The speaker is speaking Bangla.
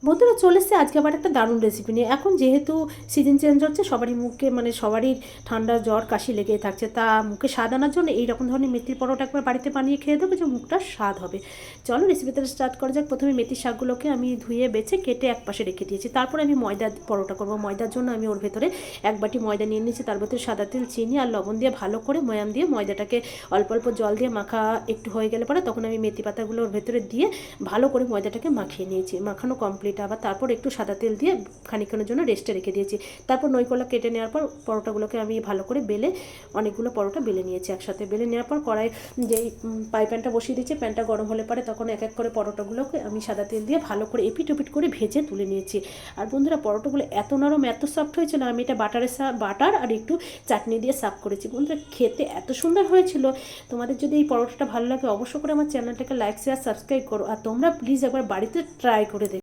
বন্ধুরা চলে এসছে আজকে আবার একটা দারুণ রেসিপি নিয়ে। এখন যেহেতু সিজন চেঞ্জ হচ্ছে, সবারই মুখে সবারই ঠান্ডা জ্বর কাশি লেগেই থাকছে, তা মুখে স্বাদ আনার জন্য এইরকম ধরনের মেথির পরোটা একবার বাড়িতে বানিয়ে খেয়ে দেবো, যে মুখটা স্বাদ হবে। চলো রেসিপিটা স্টার্ট করা যাক। প্রথমে মেথির শাকগুলোকে আমি ধুয়ে বেছে কেটে এক পাশে রেখে দিয়েছি। তারপর আমি ময়দার পরোটা করবো। ময়দার জন্য আমি ওর ভেতরে এক বাটি ময়দা নিয়ে নিয়েছি, তার ভেতরে সাদা তেল, চিনি আর লবণ দিয়ে ভালো করে ময়াম দিয়ে ময়দাটাকে অল্প অল্প জল দিয়ে মাখা একটু হয়ে গেলে পরে তখন আমি মেথি পাতাগুলো ওর ভেতরে দিয়ে ভালো করে ময়দাটাকে মাখিয়ে নিয়েছি। মাখানো কমপ্লিট। আবার তারপর একটু সাদা তেল দিয়ে খানিকক্ষণের জন্য রেস্টে রেখে দিয়েছি। তারপর নইকলা কেটে নেওয়ার পর পরোটাগুলোকে আমি ভালো করে বেলে অনেকগুলো পরোটা বেলে নিয়েছি একসাথে। বেলে নেওয়ার পর কড়াই যেই পাই প্যানটা বসিয়ে দিয়েছি, প্যানটা গরম হলে পরে তখন এক এক করে পরোটাগুলোকে আমি সাদা তেল দিয়ে ভালো করে এপিট ওপিট করে ভেজে তুলে নিয়েছি। আর বন্ধুরা পরোটাগুলো এত নরম এত সফট হয়েছিল, আমি এটা বাটার আর একটু চাটনি দিয়ে সার্ভ করেছি। বন্ধুরা খেতে এত সুন্দর হয়েছিল। তোমাদের যদি এই পরোটাটা ভালো লাগে অবশ্যই করে আমার চ্যানেলটাকে লাইক শেয়ার সাবস্ক্রাইব করো, আর তোমরা প্লিজ একবার বাড়িতে ট্রাই করে দেখো।